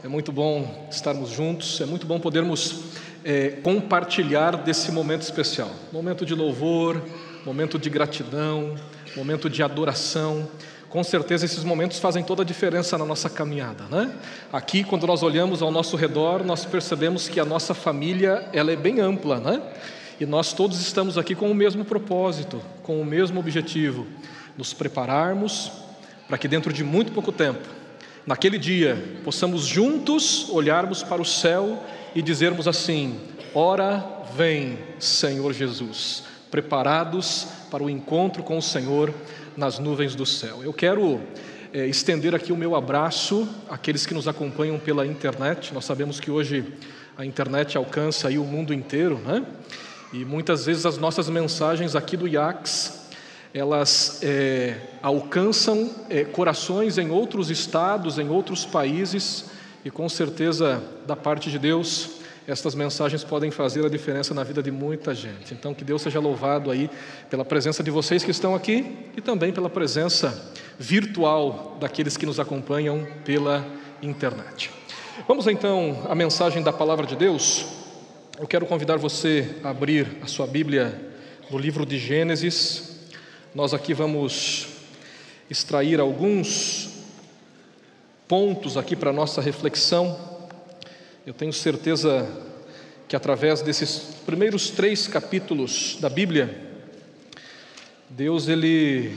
É muito bom estarmos juntos, é muito bom podermos compartilhar desse momento especial. Momento de louvor, momento de gratidão, momento de adoração. Com certeza esses momentos fazem toda a diferença na nossa caminhada, né? Aqui, quando nós olhamos ao nosso redor, nós percebemos que a nossa família, ela é bem ampla, né? E nós todos estamos aqui com o mesmo propósito, com o mesmo objetivo: nos prepararmos para que dentro de muito pouco tempo, naquele dia, possamos juntos olharmos para o céu e dizermos assim: ora vem, Senhor Jesus, preparados para o encontro com o Senhor nas nuvens do céu. Eu quero estender aqui o meu abraço àqueles que nos acompanham pela internet. Nós sabemos que hoje a internet alcança aí o mundo inteiro, né? E muitas vezes as nossas mensagens aqui do IACS, elas alcançam corações em outros estados, em outros países, e com certeza, da parte de Deus, estas mensagens podem fazer a diferença na vida de muita gente. Então, que Deus seja louvado aí pela presença de vocês que estão aqui e também pela presença virtual daqueles que nos acompanham pela internet. Vamos então à mensagem da Palavra de Deus. Eu quero convidar você a abrir a sua Bíblia no livro de Gênesis. Nós aqui vamos extrair alguns pontos aqui para a nossa reflexão. Eu tenho certeza que através desses primeiros 3 capítulos da Bíblia, Deus ele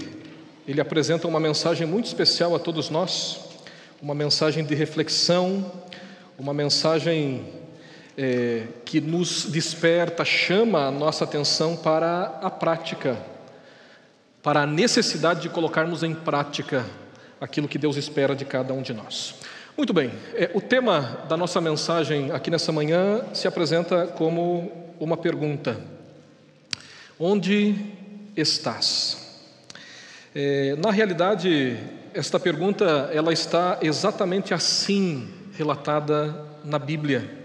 apresenta uma mensagem muito especial a todos nós, uma mensagem de reflexão, uma mensagem que nos desperta, chama a nossa atenção para a prática, para a necessidade de colocarmos em prática aquilo que Deus espera de cada um de nós. Muito bem, o tema da nossa mensagem aqui nessa manhã se apresenta como uma pergunta: onde estás? Na realidade, esta pergunta ela está exatamente assim relatada na Bíblia.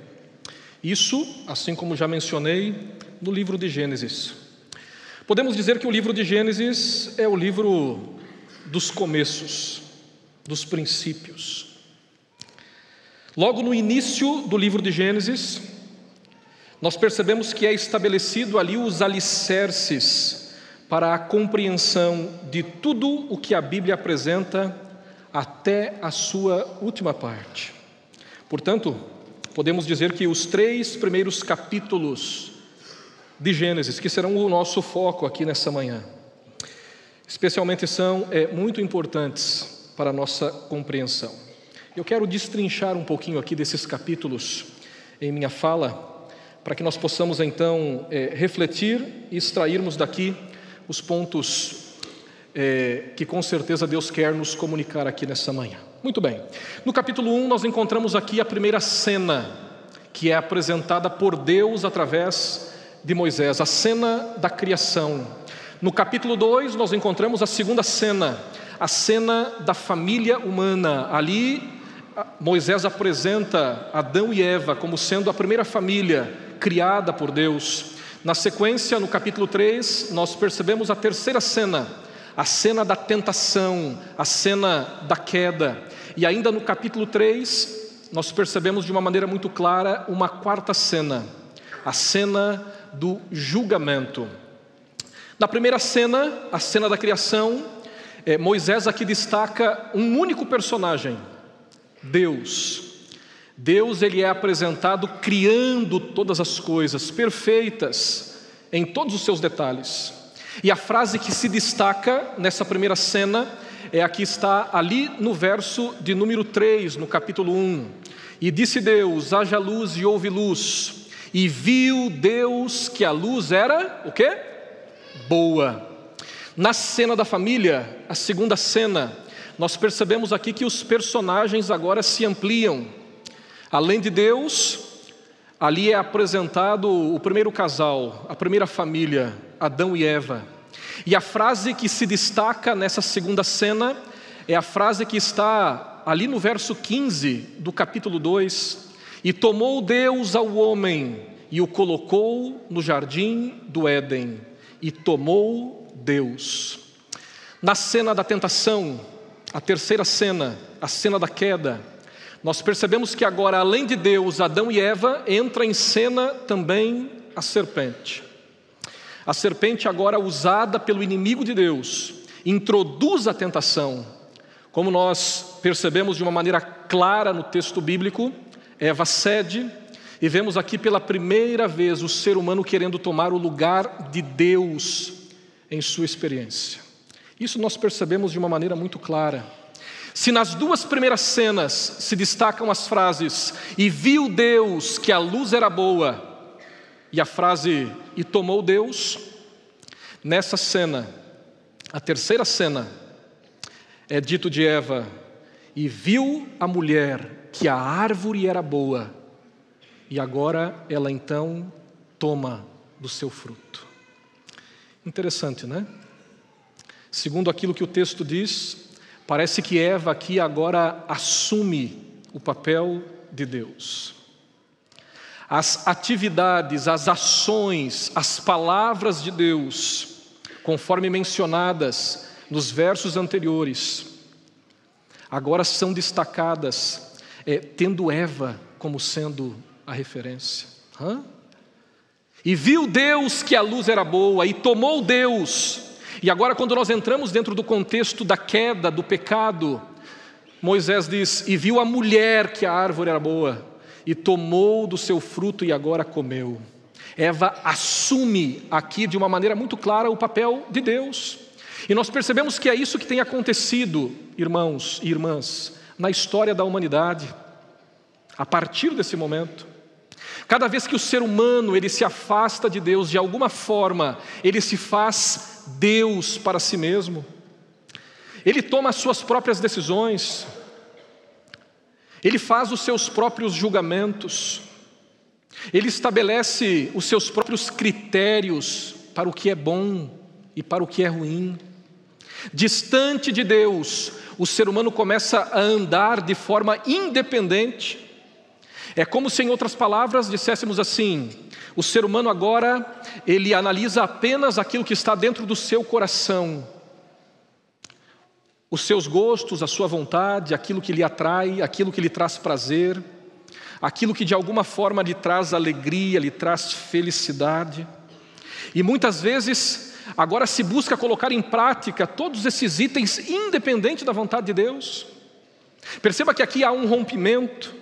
Isso, assim como já mencionei, no livro de Gênesis. Podemos dizer que o livro de Gênesis é o livro dos começos, dos princípios. Logo no início do livro de Gênesis, nós percebemos que é estabelecido ali os alicerces para a compreensão de tudo o que a Bíblia apresenta até a sua última parte. Portanto, podemos dizer que os 3 primeiros capítulos de Gênesis, que serão o nosso foco aqui nessa manhã, especialmente são muito importantes para a nossa compreensão. Eu quero destrinchar um pouquinho aqui desses capítulos em minha fala, para que nós possamos então refletir e extrairmos daqui os pontos que com certeza Deus quer nos comunicar aqui nessa manhã. Muito bem, no capítulo 1 nós encontramos aqui a primeira cena que é apresentada por Deus através de Moisés, a cena da criação. No capítulo 2 nós encontramos a segunda cena, a cena da família humana. Ali Moisés apresenta Adão e Eva como sendo a primeira família criada por Deus. Na sequência, no capítulo 3, nós percebemos a terceira cena, a cena da tentação, a cena da queda. E ainda no capítulo 3, nós percebemos de uma maneira muito clara uma quarta cena, a cena do julgamento. Na primeira cena, a cena da criação, Moisés aqui destaca um único personagem: Deus. Deus ele é apresentado criando todas as coisas perfeitas em todos os seus detalhes. E a frase que se destaca nessa primeira cena é a que está ali no verso de número 3, no capítulo 1. E disse Deus: haja luz e houve luz. E viu Deus que a luz era o quê? Boa. Na cena da família, a segunda cena, nós percebemos aqui que os personagens agora se ampliam. Além de Deus, ali é apresentado o primeiro casal, a primeira família, Adão e Eva. E a frase que se destaca nessa segunda cena é a frase que está ali no verso 15 do capítulo 2. E tomou Deus ao homem e o colocou no jardim do Éden. E tomou Deus. Na cena da tentação, a terceira cena, a cena da queda, nós percebemos que agora, além de Deus, Adão e Eva, entra em cena também a serpente. A serpente, agora usada pelo inimigo de Deus, introduz a tentação. Como nós percebemos de uma maneira clara no texto bíblico, Eva cede, e vemos aqui pela primeira vez o ser humano querendo tomar o lugar de Deus em sua experiência. Isso nós percebemos de uma maneira muito clara. Se nas duas primeiras cenas se destacam as frases, e viu Deus que a luz era boa, e a frase, e tomou Deus, nessa cena, a terceira cena, é dito de Eva, e viu a mulher que a árvore era boa, e agora ela então toma do seu fruto. Interessante, né? Segundo aquilo que o texto diz, parece que Eva aqui agora assume o papel de Deus. As atividades, as ações, as palavras de Deus, conforme mencionadas nos versos anteriores, agora são destacadas, tendo Eva como sendo a referência. E viu Deus que a luz era boa, e tomou Deus. E agora, quando nós entramos dentro do contexto da queda, do pecado, Moisés diz, e viu a mulher que a árvore era boa, e tomou do seu fruto e agora comeu. Eva assume aqui de uma maneira muito clara o papel de Deus. E nós percebemos que é isso que tem acontecido, irmãos e irmãs, na história da humanidade. A partir desse momento, cada vez que o ser humano ele se afasta de Deus, de alguma forma, ele se faz Deus para si mesmo. Ele toma as suas próprias decisões. Ele faz os seus próprios julgamentos. Ele estabelece os seus próprios critérios para o que é bom e para o que é ruim. Distante de Deus, o ser humano começa a andar de forma independente. É como se, em outras palavras, disséssemos assim, o ser humano agora, ele analisa apenas aquilo que está dentro do seu coração. Os seus gostos, a sua vontade, aquilo que lhe atrai, aquilo que lhe traz prazer, aquilo que de alguma forma lhe traz alegria, lhe traz felicidade. E muitas vezes, agora se busca colocar em prática todos esses itens independente da vontade de Deus. Perceba que aqui há um rompimento.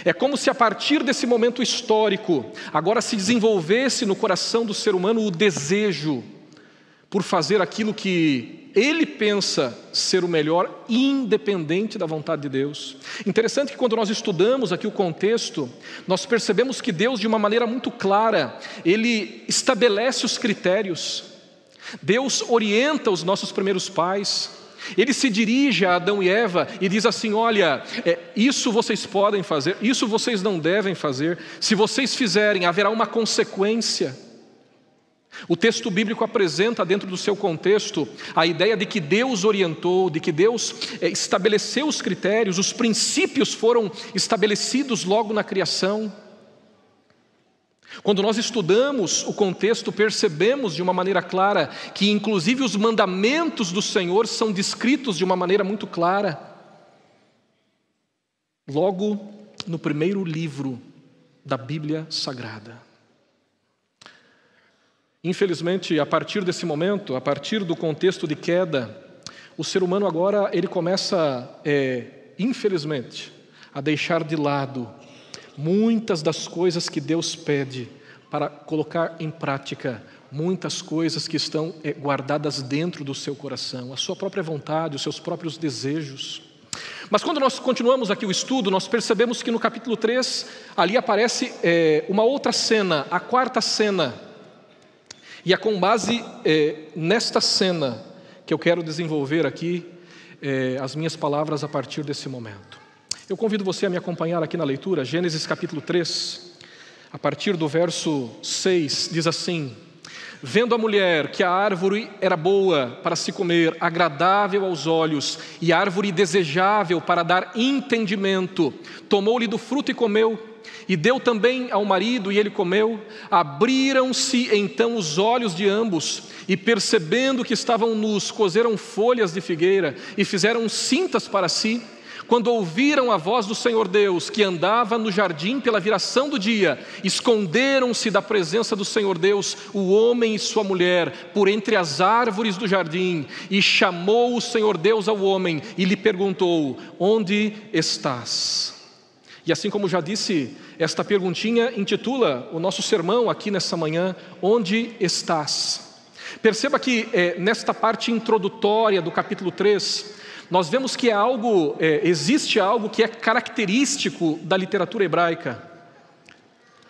É como se a partir desse momento histórico, agora se desenvolvesse no coração do ser humano o desejo por fazer aquilo que ele pensa ser o melhor, independente da vontade de Deus. Interessante que quando nós estudamos aqui o contexto, nós percebemos que Deus, de uma maneira muito clara, Ele estabelece os critérios. Deus orienta os nossos primeiros pais. Ele se dirige a Adão e Eva e diz assim, olha, isso vocês podem fazer, isso vocês não devem fazer. Se vocês fizerem, haverá uma consequência. O texto bíblico apresenta dentro do seu contexto a ideia de que Deus orientou, de que Deus estabeleceu os critérios, os princípios foram estabelecidos logo na criação. Quando nós estudamos o contexto, percebemos de uma maneira clara que inclusive os mandamentos do Senhor são descritos de uma maneira muito clara. Logo no primeiro livro da Bíblia Sagrada. Infelizmente, a partir desse momento, a partir do contexto de queda, o ser humano agora ele começa, infelizmente, a deixar de lado muitas das coisas que Deus pede para colocar em prática, muitas coisas que estão guardadas dentro do seu coração, a sua própria vontade, os seus próprios desejos. Mas quando nós continuamos aqui o estudo, nós percebemos que no capítulo 3, ali aparece uma outra cena, a quarta cena. E é com base nesta cena que eu quero desenvolver aqui as minhas palavras a partir desse momento. Eu convido você a me acompanhar aqui na leitura, Gênesis capítulo 3, a partir do verso 6, diz assim: vendo a mulher que a árvore era boa para se comer, agradável aos olhos, e árvore desejável para dar entendimento, tomou-lhe do fruto e comeu, e deu também ao marido, e ele comeu. Abriram-se então os olhos de ambos, e percebendo que estavam nus, coseram folhas de figueira, e fizeram cintas para si. quando ouviram a voz do Senhor Deus, que andava no jardim pela viração do dia, esconderam-se da presença do Senhor Deus, o homem e sua mulher, por entre as árvores do jardim. E chamou o Senhor Deus ao homem e lhe perguntou: onde estás? E assim como já disse, esta perguntinha intitula o nosso sermão aqui nessa manhã: onde estás? Perceba que nesta parte introdutória do capítulo 3, nós vemos que existe algo que é característico da literatura hebraica.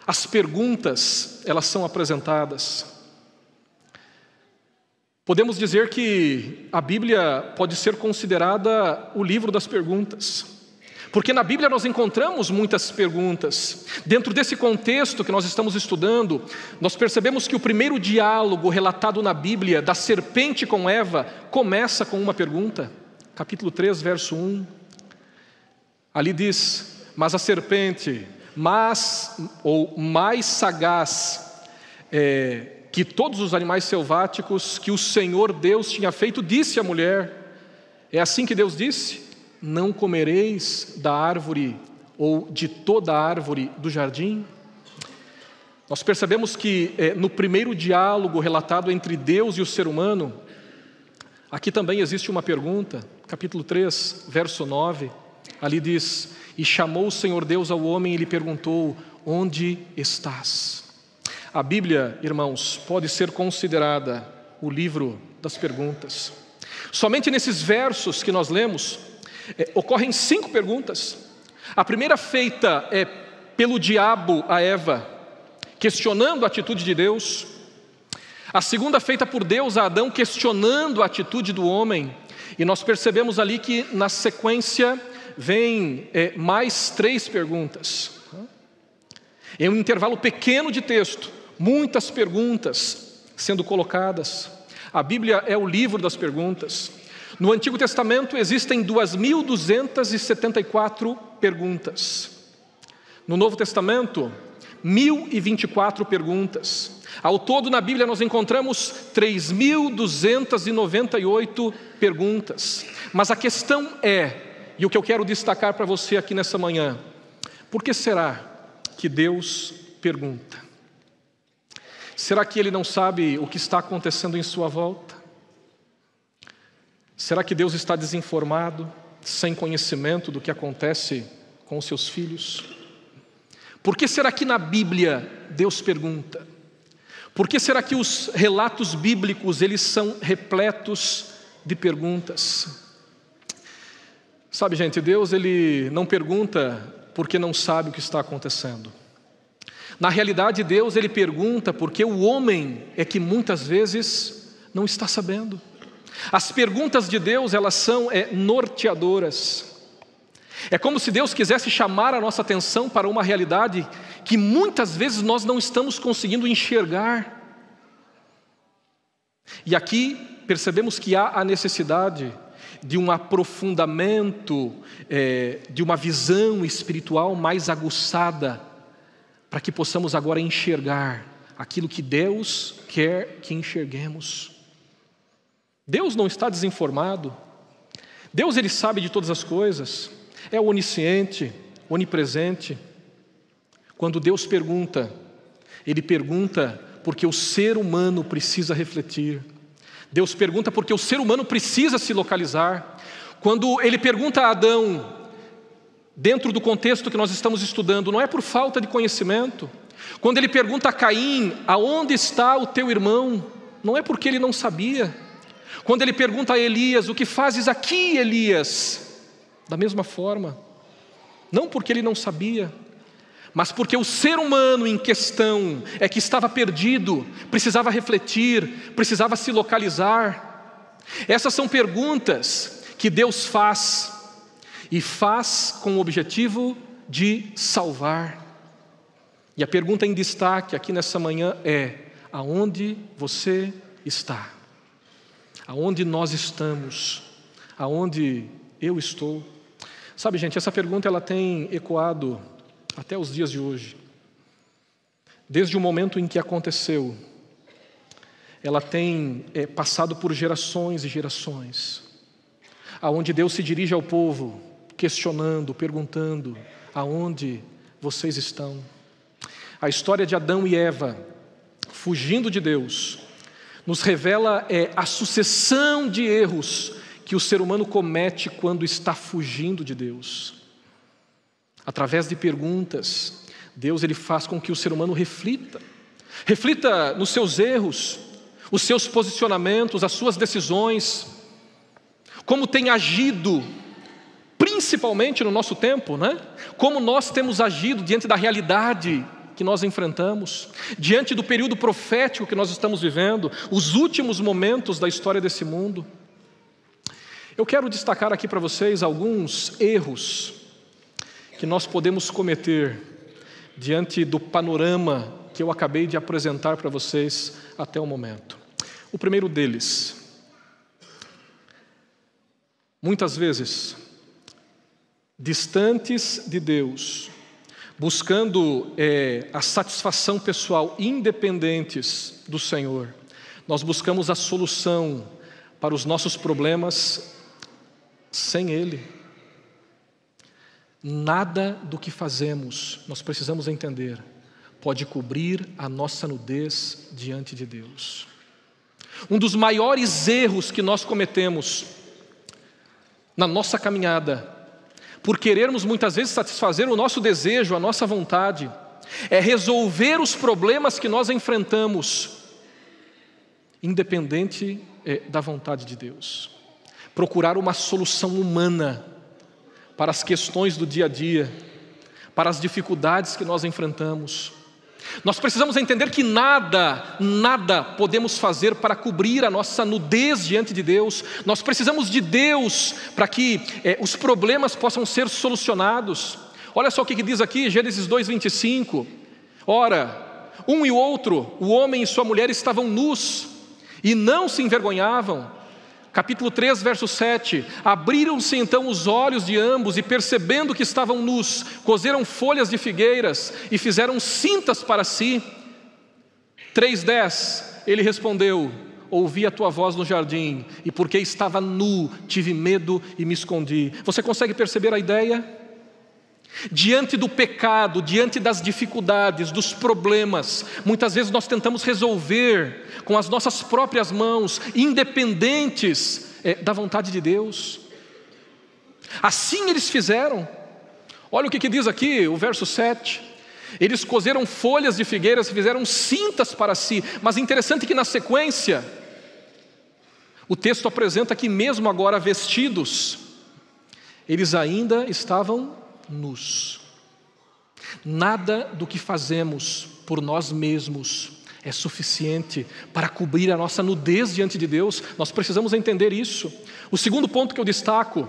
As perguntas, elas são apresentadas. Podemos dizer que a Bíblia pode ser considerada o livro das perguntas, porque na Bíblia nós encontramos muitas perguntas. Dentro desse contexto que nós estamos estudando, nós percebemos que o primeiro diálogo relatado na Bíblia, da serpente com Eva, começa com uma pergunta. Capítulo 3, verso 1. Ali diz: mas a serpente, mais sagaz que todos os animais selváticos que o Senhor Deus tinha feito, disse à mulher. É assim que Deus disse: não comereis da árvore ou de toda a árvore do jardim? Nós percebemos que no primeiro diálogo relatado entre Deus e o ser humano, aqui também existe uma pergunta. Capítulo 3, verso 9, ali diz: e chamou o Senhor Deus ao homem e lhe perguntou: onde estás? A Bíblia, irmãos, pode ser considerada o livro das perguntas. Somente nesses versos que nós lemos, ocorrem 5 perguntas. A primeira feita é pelo diabo a Eva, questionando a atitude de Deus. A segunda feita por Deus a Adão, questionando a atitude do homem. E nós percebemos ali que na sequência vem mais 3 perguntas. Em um intervalo pequeno de texto, muitas perguntas sendo colocadas. A Bíblia é o livro das perguntas. No Antigo Testamento existem 2.274 perguntas. No Novo Testamento, 1.024 perguntas. Ao todo na Bíblia nós encontramos 3.298 perguntas. Mas a questão e o que eu quero destacar para você aqui nessa manhã: por que será que Deus pergunta? Será que Ele não sabe o que está acontecendo em sua volta? Será que Deus está desinformado, sem conhecimento do que acontece com os seus filhos? Por que será que na Bíblia Deus pergunta? Por que será que os relatos bíblicos, eles são repletos de perguntas? Sabe, gente, Deus, Ele não pergunta porque não sabe o que está acontecendo. Na realidade, Deus, Ele pergunta porque o homem é que muitas vezes não está sabendo. As perguntas de Deus, elas são norteadoras. É como se Deus quisesse chamar a nossa atenção para uma realidade que muitas vezes nós não estamos conseguindo enxergar. E aqui percebemos que há a necessidade de um aprofundamento, de uma visão espiritual mais aguçada, para que possamos agora enxergar aquilo que Deus quer que enxerguemos. Deus não está desinformado. Deus, Ele sabe de todas as coisas. É onisciente, onipresente. Quando Deus pergunta, Ele pergunta porque o ser humano precisa refletir. Deus pergunta porque o ser humano precisa se localizar. Quando Ele pergunta a Adão, dentro do contexto que nós estamos estudando, não é por falta de conhecimento. Quando Ele pergunta a Caim: aonde está o teu irmão? Não é porque ele não sabia. Quando Ele pergunta a Elias: o que fazes aqui, Elias? Da mesma forma, não porque ele não sabia, mas porque o ser humano em questão que estava perdido, precisava refletir, precisava se localizar. Essas são perguntas que Deus faz, e faz com o objetivo de salvar. E a pergunta em destaque aqui nessa manhã é: aonde você está? Aonde nós estamos? Aonde eu estou? Sabe, gente, essa pergunta ela tem ecoado até os dias de hoje. Desde o momento em que aconteceu, ela tem passado por gerações e gerações, aonde Deus se dirige ao povo questionando, perguntando: aonde vocês estão? A história de Adão e Eva fugindo de Deus nos revela a sucessão de erros que o ser humano comete quando está fugindo de Deus. Através de perguntas, Deus ele faz com que o ser humano reflita nos seus erros, os seus posicionamentos, as suas decisões, como tem agido, principalmente no nosso tempo, né? Como nós temos agido diante da realidade que nós enfrentamos, diante do período profético que nós estamos vivendo, os últimos momentos da história desse mundo. Eu quero destacar aqui para vocês alguns erros que nós podemos cometer diante do panorama que eu acabei de apresentar para vocês até o momento. O primeiro deles: muitas vezes, distantes de Deus, buscando a satisfação pessoal, independentes do Senhor, nós buscamos a solução para os nossos problemas sem Ele. Nada do que fazemos, nós precisamos entender, pode cobrir a nossa nudez diante de Deus. Um dos maiores erros que nós cometemos na nossa caminhada, por querermos muitas vezes satisfazer o nosso desejo, a nossa vontade, é resolver os problemas que nós enfrentamos, independente da vontade de Deus. Procurar uma solução humana para as questões do dia a dia, para as dificuldades que nós enfrentamos. Nós precisamos entender que nada podemos fazer para cobrir a nossa nudez diante de Deus. Nós precisamos de Deus para que os problemas possam ser solucionados. Olha só o que diz aqui, Gênesis 2:25. Ora, um e o outro, o homem e sua mulher, estavam nus e não se envergonhavam. Capítulo 3, verso 7. Abriram-se então os olhos de ambos e, percebendo que estavam nus, coseram folhas de figueiras e fizeram cintas para si. 3:10. Ele respondeu: ouvi a tua voz no jardim, e porque estava nu, tive medo e me escondi. Você consegue perceber a ideia? Diante do pecado, diante das dificuldades, dos problemas, muitas vezes nós tentamos resolver com as nossas próprias mãos, independentes da vontade de Deus. Assim eles fizeram. Olha o que diz aqui, o verso 7. Eles coseram folhas de figueiras e fizeram cintas para si. Mas interessante que na sequência, o texto apresenta que mesmo agora vestidos, eles ainda estavam nus. Nada do que fazemos por nós mesmos é suficiente para cobrir a nossa nudez diante de Deus. Nós precisamos entender isso. O segundo ponto que eu destaco: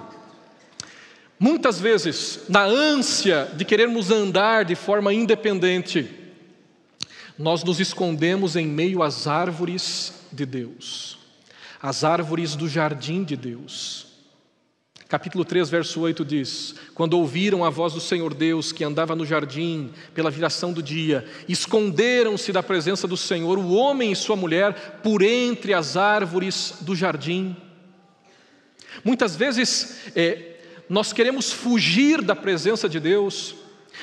muitas vezes, na ânsia de querermos andar de forma independente, nós nos escondemos em meio às árvores de Deus, as árvores do jardim de Deus. Capítulo 3, verso 8 diz: quando ouviram a voz do Senhor Deus que andava no jardim pela viração do dia, esconderam-se da presença do Senhor, o homem e sua mulher, por entre as árvores do jardim. Muitas vezes nós queremos fugir da presença de Deus,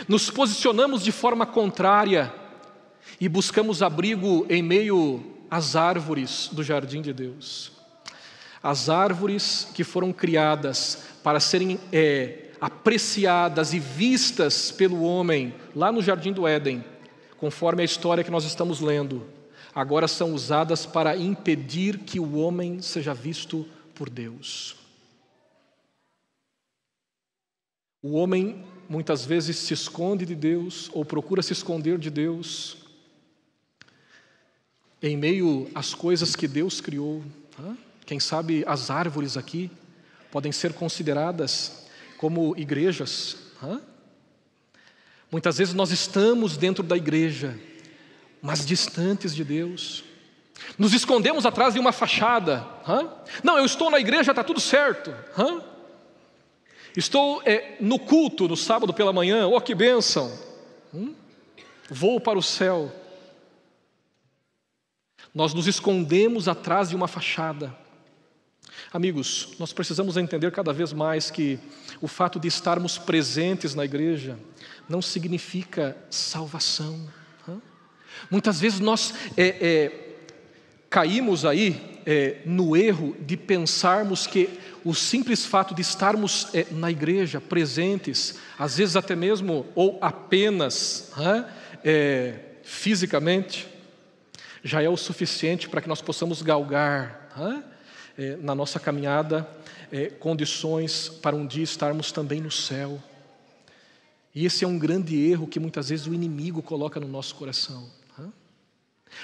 nos posicionamos de forma contrária e buscamos abrigo em meio às árvores do jardim de Deus. As árvores que foram criadas para serem apreciadas e vistas pelo homem lá no jardim do Éden, conforme a história que nós estamos lendo, agora são usadas para impedir que o homem seja visto por Deus. O homem muitas vezes se esconde de Deus, ou procura se esconder de Deus, em meio às coisas que Deus criou. Quem sabe as árvores aqui podem ser consideradas como igrejas. Muitas vezes nós estamos dentro da igreja, mas distantes de Deus. Nos escondemos atrás de uma fachada. Não, eu estou na igreja, está tudo certo. Estou no culto no sábado pela manhã, oh que bênção. Vou para o céu. Nós nos escondemos atrás de uma fachada. Amigos, nós precisamos entender cada vez mais que o fato de estarmos presentes na igreja não significa salvação. Muitas vezes nós caímos aí no erro de pensarmos que o simples fato de estarmos na igreja, presentes, às vezes até mesmo ou apenas fisicamente, já é o suficiente para que nós possamos galgar na nossa caminhada condições para um dia estarmos também no céu. E esse é um grande erro que muitas vezes o inimigo coloca no nosso coração.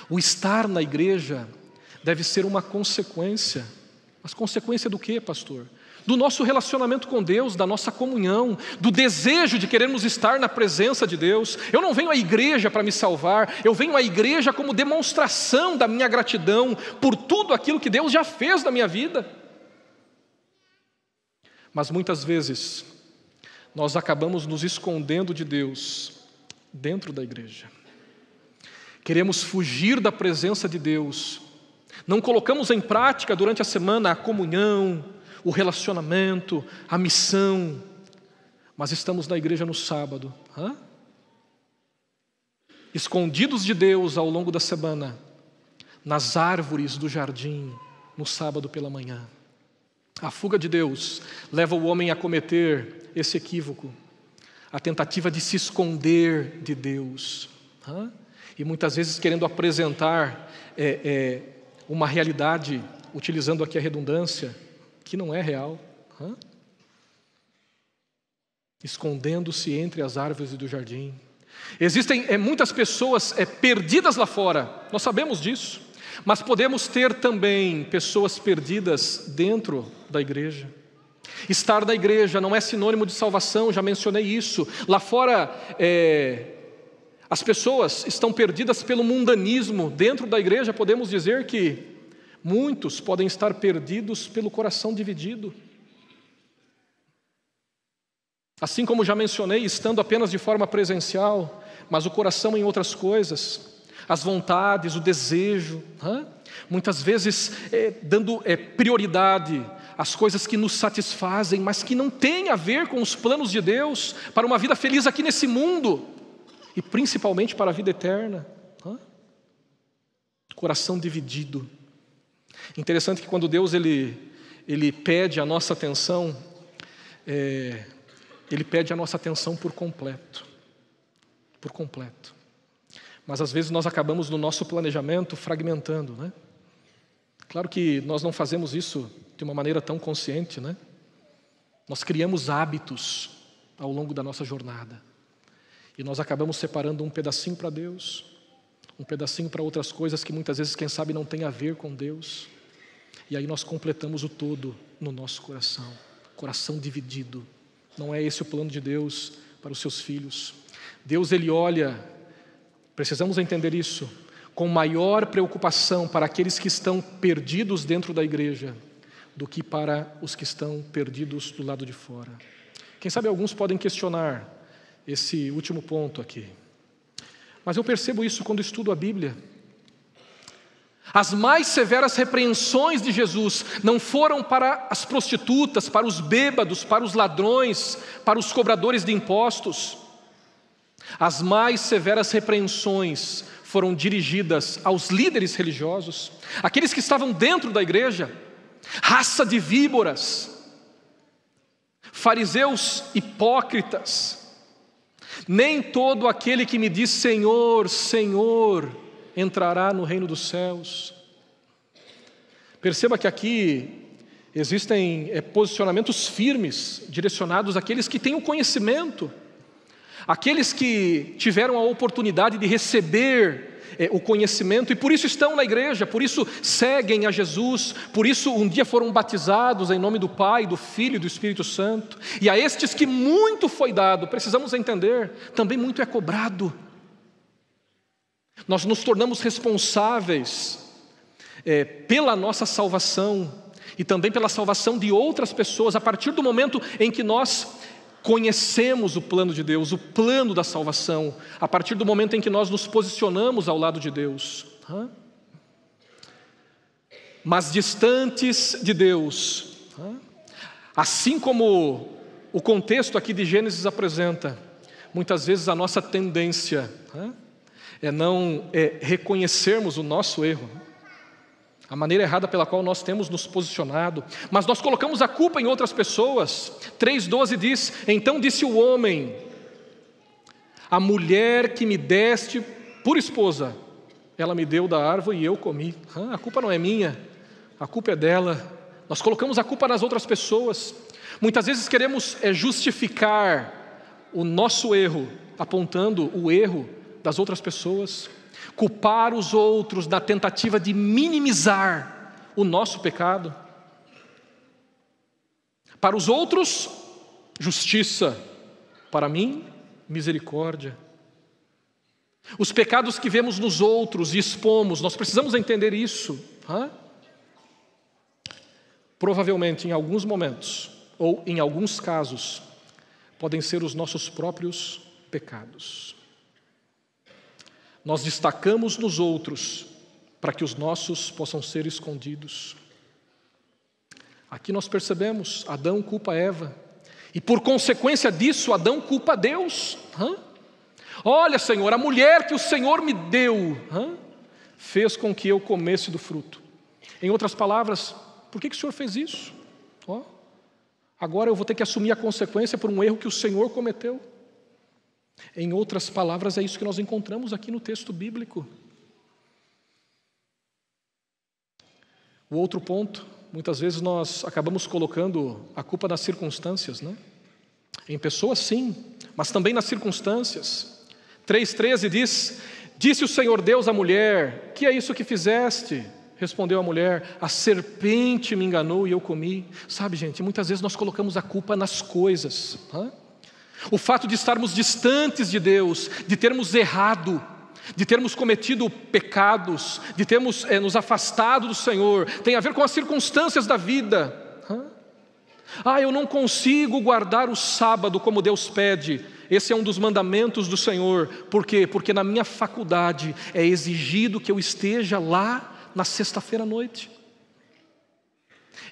O estar na igreja deve ser uma consequência. Mas consequência do quê, pastor? Do nosso relacionamento com Deus, da nossa comunhão, do desejo de querermos estar na presença de Deus. Eu não venho à igreja para me salvar, eu venho à igreja como demonstração da minha gratidão por tudo aquilo que Deus já fez na minha vida. Mas muitas vezes nós acabamos nos escondendo de Deus dentro da igreja. Queremos fugir da presença de Deus. Não colocamos em prática durante a semana a comunhão, o relacionamento, a missão, mas estamos na igreja no sábado, escondidos de Deus ao longo da semana, nas árvores do jardim, no sábado pela manhã. A fuga de Deus leva o homem a cometer esse equívoco, a tentativa de se esconder de Deus, e muitas vezes querendo apresentar uma realidade, utilizando aqui a redundância, que não é real, escondendo-se entre as árvores do jardim. Existem muitas pessoas perdidas lá fora, nós sabemos disso, mas podemos ter também pessoas perdidas dentro da igreja. Estar na igreja não é sinônimo de salvação, já mencionei isso. Lá fora, as pessoas estão perdidas pelo mundanismo. Dentro da igreja podemos dizer que muitos podem estar perdidos pelo coração dividido. Assim como já mencionei, estando apenas de forma presencial, mas o coração em outras coisas, as vontades, o desejo, muitas vezes dando prioridade às coisas que nos satisfazem, mas que não têm a ver com os planos de Deus para uma vida feliz aqui nesse mundo e principalmente para a vida eterna. Coração dividido. Interessante que quando Deus ele pede a nossa atenção, Ele pede a nossa atenção por completo. Por completo. Mas às vezes nós acabamos no nosso planejamento fragmentando, né? Claro que nós não fazemos isso de uma maneira tão consciente, né? Nós criamos hábitos ao longo da nossa jornada. E nós acabamos separando um pedacinho para Deus, um pedacinho para outras coisas que muitas vezes, quem sabe, não tem a ver com Deus. E aí nós completamos o todo no nosso coração. Coração dividido. Não é esse o plano de Deus para os seus filhos. Deus, Ele olha, precisamos entender isso, com maior preocupação para aqueles que estão perdidos dentro da igreja do que para os que estão perdidos do lado de fora. Quem sabe alguns podem questionar esse último ponto aqui. Mas eu percebo isso quando estudo a Bíblia. As mais severas repreensões de Jesus não foram para as prostitutas, para os bêbados, para os ladrões, para os cobradores de impostos. As mais severas repreensões foram dirigidas aos líderes religiosos, aqueles que estavam dentro da igreja, raça de víboras, fariseus hipócritas. Nem todo aquele que me diz Senhor, Senhor, entrará no reino dos céus. Perceba que aqui existem posicionamentos firmes, direcionados àqueles que têm o conhecimento, aqueles que tiveram a oportunidade de receber o conhecimento e por isso estão na igreja, por isso seguem a Jesus, por isso um dia foram batizados em nome do Pai, do Filho e do Espírito Santo. E a estes que muito foi dado, precisamos entender, também muito é cobrado. Nós nos tornamos responsáveis pela nossa salvação e também pela salvação de outras pessoas a partir do momento em que nós conhecemos o plano de Deus, o plano da salvação, a partir do momento em que nós nos posicionamos ao lado de Deus. mas distantes de Deus. Assim como o contexto aqui de Gênesis apresenta, muitas vezes a nossa tendência é não reconhecermos o nosso erro, a maneira errada pela qual nós temos nos posicionado, mas nós colocamos a culpa em outras pessoas. 3,12 diz: então disse o homem, a mulher que me deste por esposa, ela me deu da árvore e eu comi. A culpa não é minha, a culpa é dela. Nós colocamos a culpa nas outras pessoas. Muitas vezes queremos justificar o nosso erro, apontando o erro das outras pessoas, culpar os outros na tentativa de minimizar o nosso pecado. Para os outros, justiça; para mim, misericórdia. Os pecados que vemos nos outros e expomos, nós precisamos entender isso. Provavelmente, em alguns momentos, ou em alguns casos, podem ser os nossos próprios pecados. Nós destacamos nos outros para que os nossos possam ser escondidos. Aqui nós percebemos, Adão culpa Eva, e por consequência disso, Adão culpa Deus. Olha, Senhor, a mulher que o Senhor me deu fez com que eu comesse do fruto. Em outras palavras, por que o Senhor fez isso? Agora eu vou ter que assumir a consequência por um erro que o Senhor cometeu. Em outras palavras, é isso que nós encontramos aqui no texto bíblico. O outro ponto, muitas vezes nós acabamos colocando a culpa nas circunstâncias, Em pessoas sim, mas também nas circunstâncias. 3,13 diz: disse o Senhor Deus à mulher, que é isso que fizeste? Respondeu a mulher: a serpente me enganou e eu comi. Sabe, gente, muitas vezes nós colocamos a culpa nas coisas. O fato de estarmos distantes de Deus, de termos errado, de termos cometido pecados, de termos nos afastado do Senhor, tem a ver com as circunstâncias da vida. Eu não consigo guardar o sábado como Deus pede. Esse é um dos mandamentos do Senhor. Por quê? Porque na minha faculdade é exigido que eu esteja lá na sexta-feira à noite.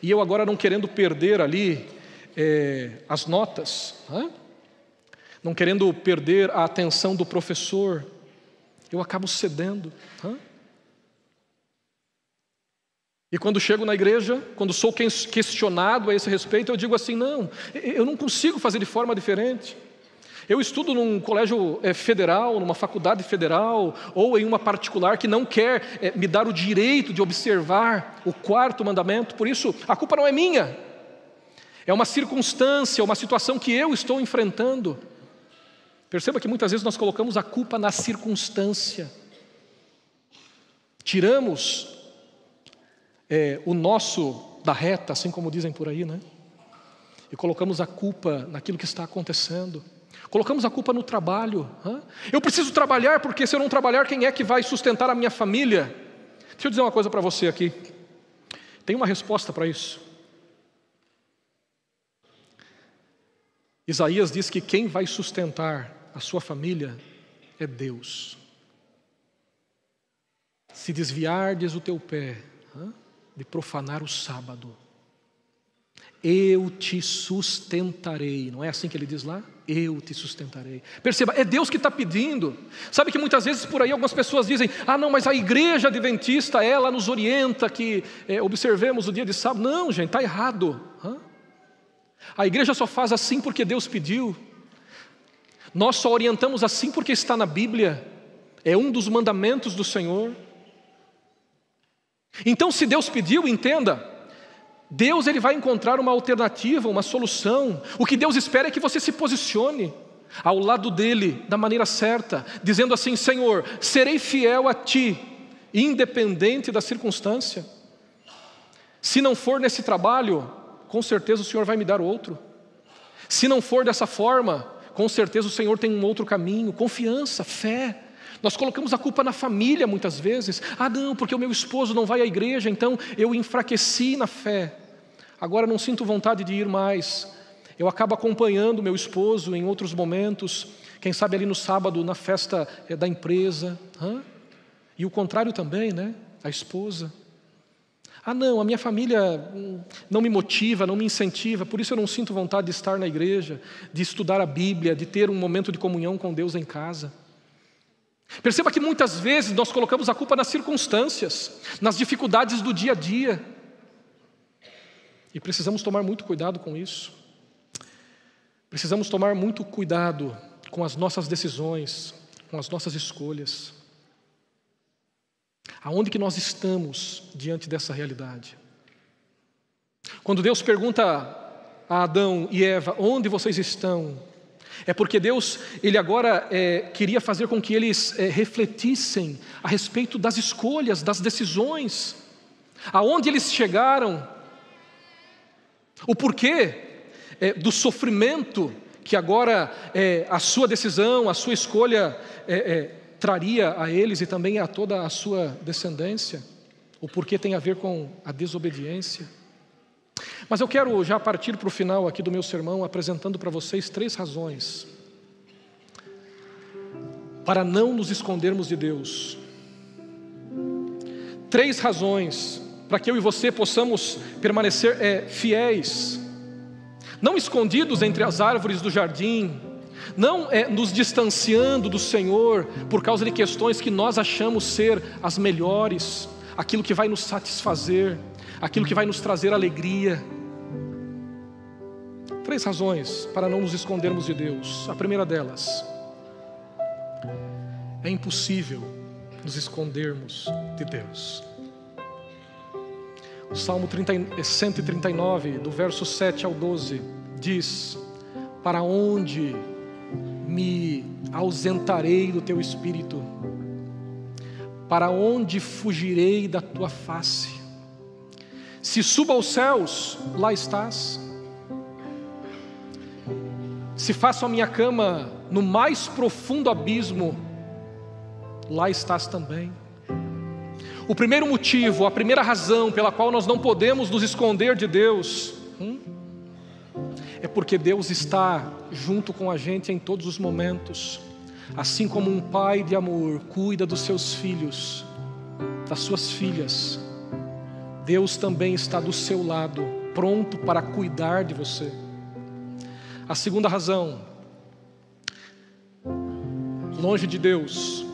E eu agora não querendo perder ali as notas, não querendo perder a atenção do professor, eu acabo cedendo. E quando chego na igreja, quando sou questionado a esse respeito, eu digo assim: não, eu não consigo fazer de forma diferente. Eu estudo num colégio federal, numa faculdade federal, ou em uma particular que não quer me dar o direito de observar o quarto mandamento. Por isso, a culpa não é minha. É uma circunstância, uma situação que eu estou enfrentando. Perceba que muitas vezes nós colocamos a culpa na circunstância. Tiramos o nosso da reta, assim como dizem por aí, E colocamos a culpa naquilo que está acontecendo. Colocamos a culpa no trabalho. Eu preciso trabalhar, porque se eu não trabalhar, quem é que vai sustentar a minha família? Deixa eu dizer uma coisa para você aqui. Tem uma resposta para isso. Isaías diz que quem vai sustentar a sua família é Deus. Se desviardes o teu pé de profanar o sábado, eu te sustentarei. Não é assim que ele diz lá? Eu te sustentarei. Perceba, é Deus que está pedindo. Sabe que muitas vezes por aí algumas pessoas dizem: não, mas a igreja adventista, ela nos orienta que observemos o dia de sábado. Não, gente, está errado. A igreja só faz assim porque Deus pediu. Nós só orientamos assim porque está na Bíblia. É um dos mandamentos do Senhor. Então, se Deus pediu, entenda, Deus ele vai encontrar uma alternativa, uma solução. O que Deus espera é que você se posicione ao lado dele da maneira certa, dizendo assim: Senhor, serei fiel a ti, independente da circunstância. Se não for nesse trabalho, com certeza o Senhor vai me dar outro. Se não for dessa forma, com certeza o Senhor tem um outro caminho. Confiança, fé. Nós colocamos a culpa na família muitas vezes. Não, porque o meu esposo não vai à igreja, então eu enfraqueci na fé. Agora não sinto vontade de ir mais. Eu acabo acompanhando meu esposo em outros momentos, quem sabe ali no sábado, na festa da empresa. E o contrário também, a esposa. Ah, não, a minha família não me motiva, não me incentiva, por isso eu não sinto vontade de estar na igreja, de estudar a Bíblia, de ter um momento de comunhão com Deus em casa. Perceba que muitas vezes nós colocamos a culpa nas circunstâncias, nas dificuldades do dia a dia. E precisamos tomar muito cuidado com isso. Precisamos tomar muito cuidado com as nossas decisões, com as nossas escolhas. Aonde que nós estamos diante dessa realidade? Quando Deus pergunta a Adão e Eva, onde vocês estão? É porque Deus, Ele agora queria fazer com que eles refletissem a respeito das escolhas, das decisões, aonde eles chegaram, o porquê do sofrimento que agora a sua decisão, a sua escolha traria a eles e também a toda a sua descendência, o porquê tem a ver com a desobediência. Mas eu quero já partir para o final aqui do meu sermão, apresentando para vocês 3 razões para não nos escondermos de Deus. 3 razões para que eu e você possamos permanecer fiéis, não escondidos entre as árvores do jardim, não nos distanciando do Senhor por causa de questões que nós achamos ser as melhores, aquilo que vai nos satisfazer, aquilo que vai nos trazer alegria. 3 razões para não nos escondermos de Deus. A primeira delas, é impossível nos escondermos de Deus. O Salmo 139, do verso 7 ao 12, diz: para onde me ausentarei do teu espírito? Para onde fugirei da tua face? Se subo aos céus, lá estás. Se faço a minha cama no mais profundo abismo, lá estás também. O primeiro motivo, a primeira razão pela qual nós não podemos nos esconder de Deus, é porque Deus está junto com a gente em todos os momentos. Assim como um pai de amor cuida dos seus filhos, das suas filhas, Deus também está do seu lado, pronto para cuidar de você. A segunda razão, longe de Deus,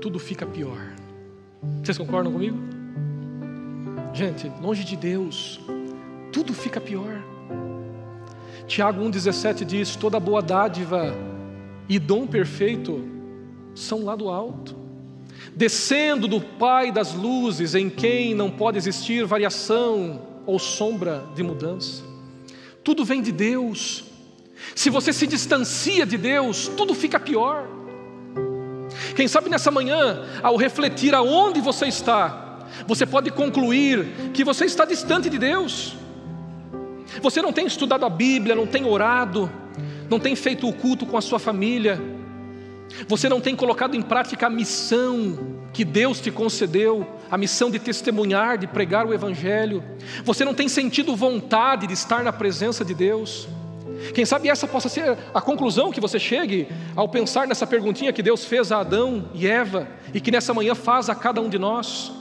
tudo fica pior. Vocês concordam comigo? Gente, longe de Deus, tudo fica pior. Tiago 1,17 diz: toda boa dádiva e dom perfeito são lá do alto, descendo do Pai das luzes, em quem não pode existir variação ou sombra de mudança. Tudo vem de Deus. Se você se distancia de Deus, tudo fica pior. Quem sabe nessa manhã, ao refletir aonde você está, você pode concluir que você está distante de Deus. Você não tem estudado a Bíblia, não tem orado, não tem feito o culto com a sua família, você não tem colocado em prática a missão que Deus te concedeu, a missão de testemunhar, de pregar o Evangelho. Você não tem sentido vontade de estar na presença de Deus. Quem sabe essa possa ser a conclusão que você chegue ao pensar nessa perguntinha que Deus fez a Adão e Eva e que nessa manhã faz a cada um de nós.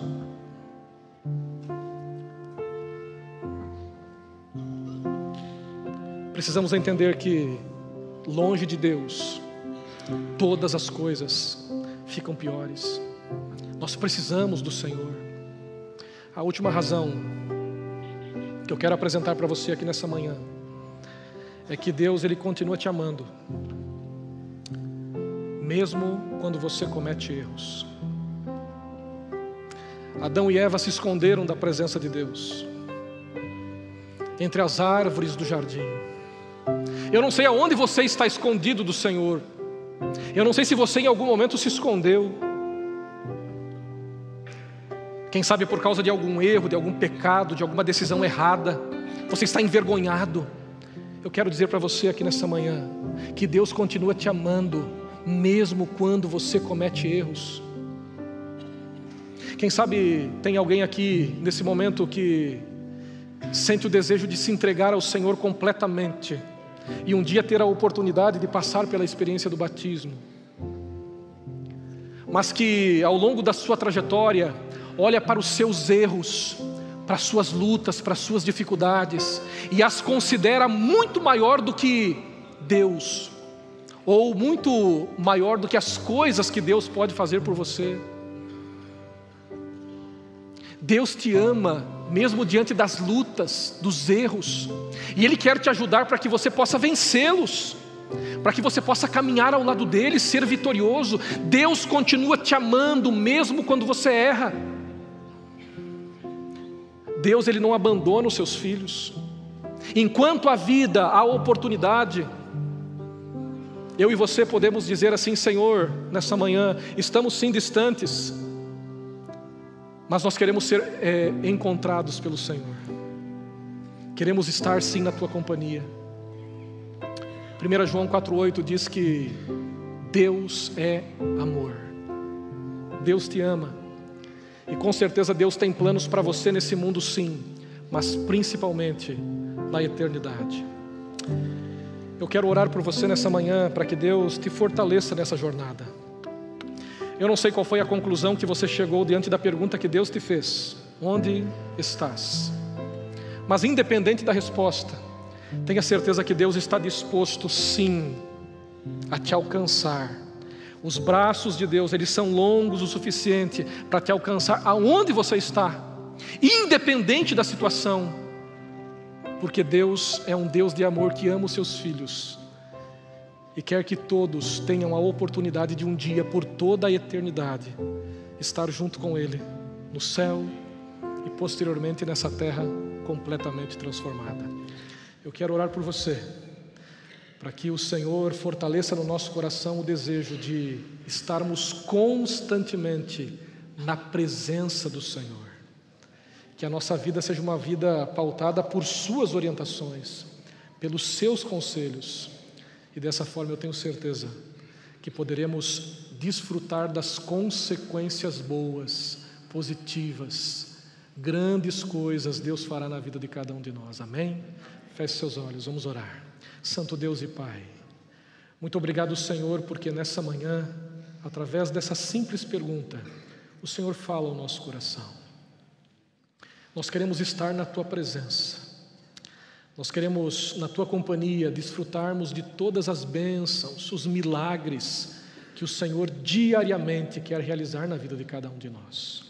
Precisamos entender que longe de Deus, todas as coisas ficam piores. Nós precisamos do Senhor. A última razão que eu quero apresentar para você aqui nessa manhã é que Deus, Ele continua te amando, mesmo quando você comete erros. Adão e Eva se esconderam da presença de Deus entre as árvores do jardim. Eu não sei aonde você está escondido do Senhor. Eu não sei se você em algum momento se escondeu. Quem sabe por causa de algum erro, de algum pecado, de alguma decisão errada, você está envergonhado. Eu quero dizer para você aqui nessa manhã que Deus continua te amando, mesmo quando você comete erros. Quem sabe tem alguém aqui nesse momento que sente o desejo de se entregar ao Senhor completamente e um dia ter a oportunidade de passar pela experiência do batismo, mas que ao longo da sua trajetória olha para os seus erros, para as suas lutas, para as suas dificuldades, e as considera muito maior do que Deus, ou muito maior do que as coisas que Deus pode fazer por você. Deus te ama, mesmo diante das lutas, dos erros, e Ele quer te ajudar para que você possa vencê-los, para que você possa caminhar ao lado dele, ser vitorioso. Deus continua te amando, mesmo quando você erra. Deus, Ele não abandona os seus filhos. Enquanto há vida, há oportunidade. Eu e você podemos dizer assim: Senhor, nessa manhã, estamos sim distantes, mas nós queremos ser encontrados pelo Senhor. Queremos estar sim na Tua companhia. 1 João 4,8 diz que Deus é amor. Deus te ama. E com certeza Deus tem planos para você nesse mundo sim, mas principalmente na eternidade. Eu quero orar por você nessa manhã, para que Deus te fortaleça nessa jornada. Eu não sei qual foi a conclusão que você chegou diante da pergunta que Deus te fez: onde estás? Mas independente da resposta, tenha certeza que Deus está disposto sim a te alcançar. Os braços de Deus, eles são longos o suficiente para te alcançar aonde você está, independente da situação, porque Deus é um Deus de amor que ama os seus filhos e quer que todos tenham a oportunidade de um dia, por toda a eternidade, estar junto com Ele no céu e posteriormente nessa terra completamente transformada. Eu quero orar por você, para que o Senhor fortaleça no nosso coração o desejo de estarmos constantemente na presença do Senhor. Que a nossa vida seja uma vida pautada por suas orientações, pelos seus conselhos. E dessa forma eu tenho certeza que poderemos desfrutar das consequências boas, positivas, grandes coisas Deus fará na vida de cada um de nós. Amém? Feche seus olhos, vamos orar. Santo Deus e Pai, muito obrigado, Senhor, porque nessa manhã, através dessa simples pergunta, o Senhor fala ao nosso coração. Nós queremos estar na Tua presença, nós queremos, na Tua companhia, desfrutarmos de todas as bênçãos, os milagres que o Senhor diariamente quer realizar na vida de cada um de nós.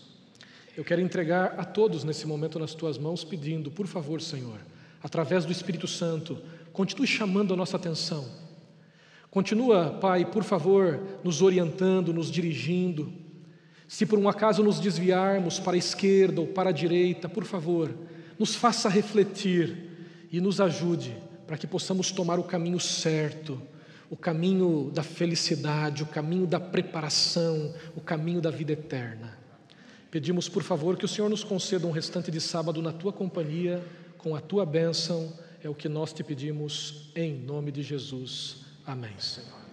Eu quero entregar a todos nesse momento nas Tuas mãos, pedindo, por favor, Senhor, através do Espírito Santo, continue chamando a nossa atenção. Continua, Pai, por favor, nos orientando, nos dirigindo. Se por um acaso nos desviarmos para a esquerda ou para a direita, por favor, nos faça refletir e nos ajude para que possamos tomar o caminho certo, o caminho da felicidade, o caminho da preparação, o caminho da vida eterna. Pedimos, por favor, que o Senhor nos conceda um restante de sábado na Tua companhia, com a Tua bênção. É o que nós te pedimos em nome de Jesus. Amém, Senhor.